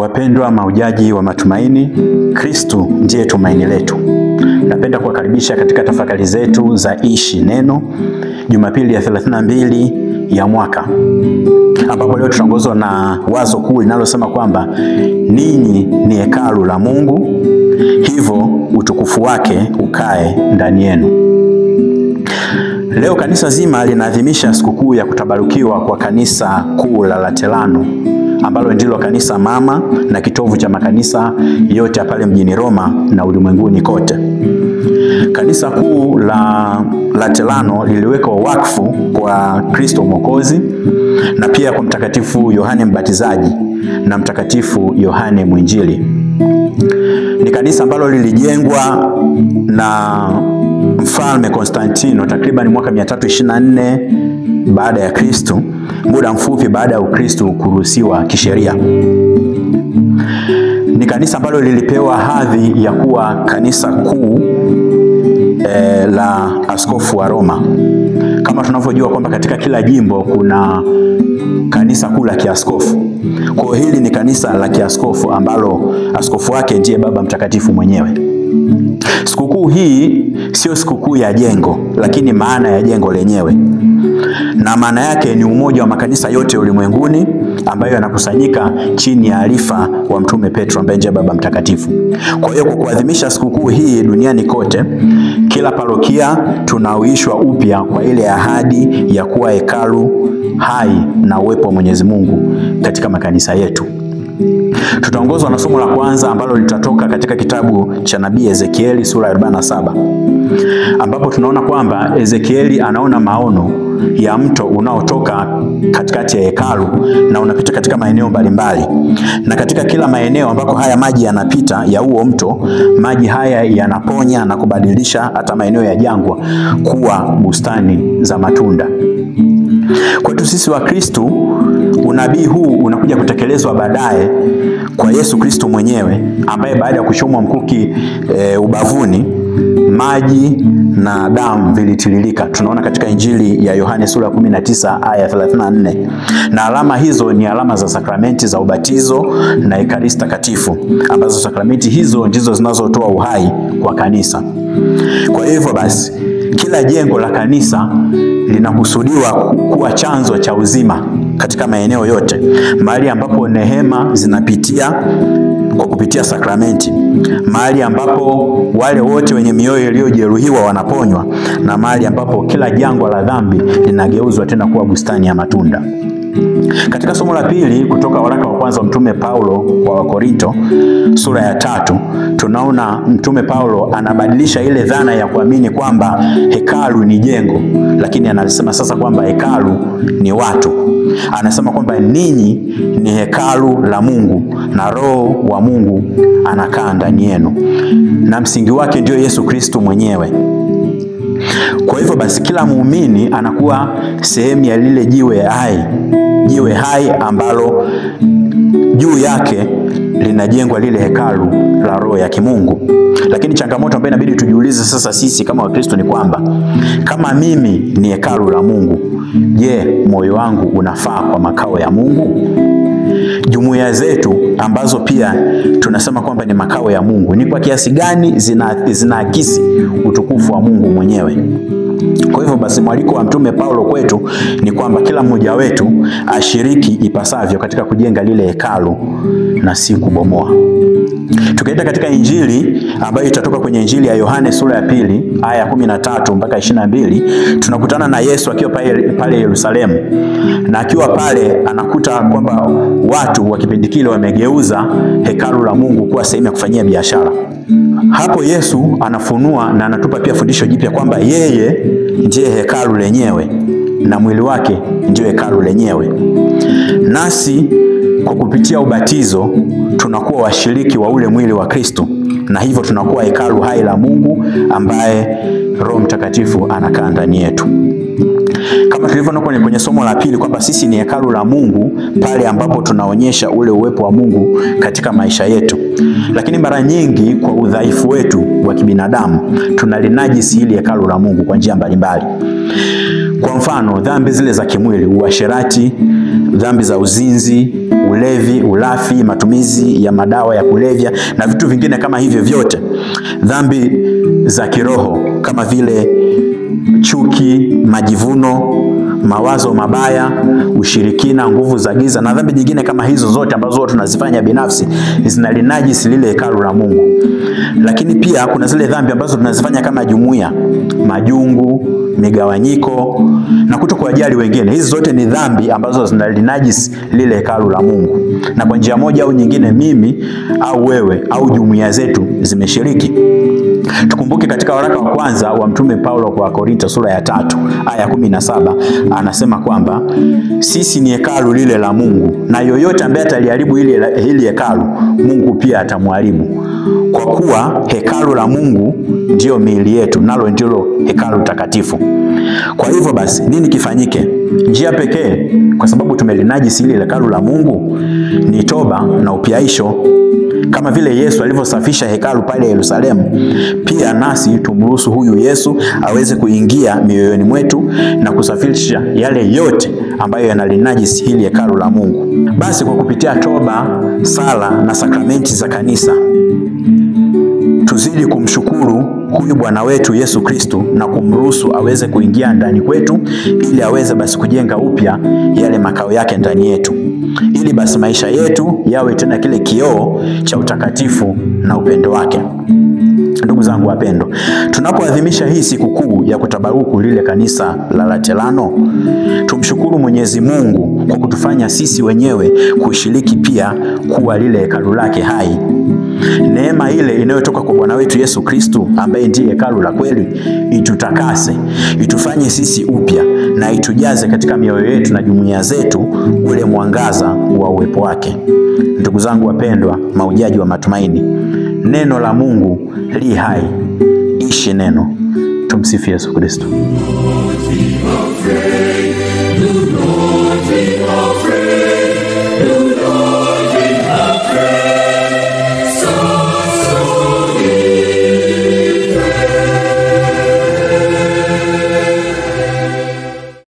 Wapendwa mahujaji wa matumaini, Kristo ndiye tumaini letu. Napenda kuwakaribisha katika tafakari zetu za Ishi Neno, Jumapili ya 32 ya mwaka. Ambapo leo tunaongozwa na wazo kuu linalosema kwamba ninyi ni hekalu la Mungu, hivyo utukufu wake ukae ndani yenu. Leo kanisa zima linaadhimisha sikukuu ya kutabarukiwa kwa kanisa kuu la Laterano, ambalo ndilo kanisa mama na kitovu cha makanisa yote pale mjini Roma na ulimwenguni kote. Kanisa kuu la Laterano liliwekwa wakfu kwa Kristo Mwokozi na pia kwa Mtakatifu Yohane Mbatizaji na Mtakatifu Yohane Mwinjili. Ni kanisa ambalo lilijengwa na Mfalme Konstantino takriban mwaka 324 baada ya Kristo, muda mfupi baada ya Ukristo kuruhusiwa kisheria. Ni kanisa ambalo lilipewa hadhi ya kuwa kanisa kuu la askofu wa Roma. Kama tunavyojua kwamba katika kila jimbo kuna kanisa kuu la kiaskofu. Kwa hiyo hili ni kanisa la kiaskofu ambalo askofu wake ndiye Baba Mtakatifu mwenyewe. Sikukuu hii sio sikukuu ya jengo, lakini maana ya jengo lenyewe. Na maana yake ni umoja wa makanisa yote ulimwenguni ambayo yanakusanyika chini ya alifa wa Mtume Petro ambaye ndiye Baba Mtakatifu. Kwa hiyo kwa kuadhimisha sikukuu hii duniani kote, kila parokia tunauishwa upya kwa ile ahadi ya kuwa hekalu hai na uwepo wa Mwenyezi Mungu katika makanisa yetu. Tutaongozwa na somo la kwanza ambalo litatoka katika kitabu cha nabii Ezekieli sura ya 47, ambapo tunaona kwamba Ezekieli anaona maono ya mto unaotoka katikati ya hekalu na unapita katika maeneo mbalimbali. Na katika kila maeneo ambako haya maji yanapita ya huo mto, maji haya yanaponya na kubadilisha hata maeneo ya jangwa kuwa bustani za matunda. Kwetu sisi wa Kristo, unabii huu unakuja kutekelezwa baadaye kwa Yesu Kristo mwenyewe, ambaye baada ya kuchomwa mkuki ubavuni, maji na damu vilitiririka. Tunaona katika Injili ya Yohane sura 19 aya 34. Na alama hizo ni alama za sakramenti za ubatizo na Ekaristi Takatifu, ambazo sakramenti hizo ndizo zinazotoa uhai kwa kanisa. Kwa hivyo basi, kila jengo la kanisa linakusudiwa kuwa chanzo cha uzima katika maeneo yote, mahali ambapo neema zinapitia kwa kupitia sakramenti, mahali ambapo wale wote wenye mioyo iliyojeruhiwa wanaponywa, na mahali ambapo kila jangwa la dhambi linageuzwa tena kuwa bustani ya matunda. Katika somo la pili kutoka waraka wa kwanza wa Mtume Paulo kwa Wakorinto sura ya 3, tunaona Mtume Paulo anabadilisha ile dhana ya kuamini kwamba hekalu ni jengo, lakini anasema sasa kwamba hekalu ni watu. Anasema kwamba ninyi ni hekalu la Mungu na Roho wa Mungu anakaa ndani yenu, na msingi wake ndio Yesu Kristo mwenyewe. Kwa hivyo basi, kila muumini anakuwa sehemu ya lile jiwe hai ambalo juu yake linajengwa lile hekalu la Roho ya Kimungu. Lakini changamoto ambayo inabidi tujiulize sasa sisi kama Wakristo ni kwamba, kama mimi ni hekalu la Mungu, je, moyo wangu unafaa kwa makao ya Mungu? Jumuiya zetu ambazo pia tunasema kwamba ni makao ya Mungu, ni kwa kiasi gani zinaakisi utukufu wa Mungu mwenyewe? Kwa hivyo basi, mwaliko wa Mtume Paulo kwetu ni kwamba kila mmoja wetu ashiriki ipasavyo katika kujenga lile hekalu na si kubomoa. Tukaenda katika Injili ambayo itatoka kwenye Injili ya Yohane sura ya 2 aya 13 mpaka 22, tunakutana na Yesu akiwa pale Yerusalemu, na akiwa pale anakuta kwamba watu wa kipindi kile wamegeuza hekalu la Mungu kuwa sehemu ya kufanyia biashara. Hapo Yesu anafunua na anatupa pia fundisho jipya kwamba yeye ndiye hekalu lenyewe na mwili wake ndiye hekalu lenyewe. Nasi kwa kupitia ubatizo tunakuwa washiriki wa ule mwili wa Kristo, na hivyo tunakuwa hekalu hai la Mungu ambaye Roho Mtakatifu anakaa ndani yetu. Kama tulivyoona kwenye somo la pili kwamba sisi ni hekalu la Mungu pale ambapo tunaonyesha ule uwepo wa Mungu katika maisha yetu. Lakini mara nyingi kwa udhaifu wetu wa kibinadamu tunalinajisi hili hekalu la Mungu kwa njia mbalimbali. Kwa mfano, dhambi zile za kimwili, uasherati, dhambi za uzinzi, ulevi, ulafi, matumizi ya madawa ya kulevya na vitu vingine kama hivyo vyote. Dhambi za kiroho kama vile chuki, majivuno, mawazo mabaya, ushirikina, nguvu za giza na dhambi nyingine kama hizo zote ambazo tunazifanya binafsi zinalinajisi lile hekalu la Mungu. Lakini pia kuna zile dhambi ambazo tunazifanya kama jumuiya, majungu, migawanyiko na kutokuwajali wengine. Hizi zote ni dhambi ambazo zinalinajisi lile hekalu la Mungu. Na kwa njia moja au nyingine mimi au wewe au jumuiya zetu zimeshiriki. Tukumbuke katika waraka wa kwanza wa Mtume Paulo kwa Korinto sura ya 3 aya 17 anasema kwamba sisi ni hekalu lile la Mungu na yoyote ambaye ataliharibu hili hekalu Mungu pia atamharibu. Kwa kuwa hekalu la Mungu ndio miili yetu, nalo ndilo hekalu takatifu. Kwa hivyo basi nini kifanyike? Njia pekee, kwa sababu tumelinajisi hili hekalu la Mungu, ni toba na upyaisho. Kama vile Yesu alivyosafisha hekalu pale Yerusalemu, pia nasi tumruhusu huyu Yesu aweze kuingia mioyoni mwetu na kusafisha yale yote ambayo yanalinajisi hili hekalu la Mungu. Basi kwa kupitia toba, sala na sakramenti za kanisa, tuzidi kumshukuru huyu Bwana wetu Yesu Kristo na kumruhusu aweze kuingia ndani kwetu ili aweze basi kujenga upya yale makao yake ndani yetu, ili basi maisha yetu yawe tena kile kioo cha utakatifu na upendo wake. Ndugu zangu wapendwa, tunapoadhimisha hii sikukuu ya kutabaruku lile kanisa la Laterano, tumshukuru Mwenyezi Mungu kwa kutufanya sisi wenyewe kushiriki pia kuwa lile hekalu lake hai. Neema ile inayotoka kwa Bwana wetu Yesu Kristo ambaye ndiye hekalu la kweli itutakase, itufanye sisi upya na itujaze katika mioyo yetu na jumuiya zetu ule mwangaza wa uwepo wake. Ndugu zangu wapendwa, maujaji wa matumaini, neno la Mungu li hai. Ishi neno. Tumsifu Yesu Kristo.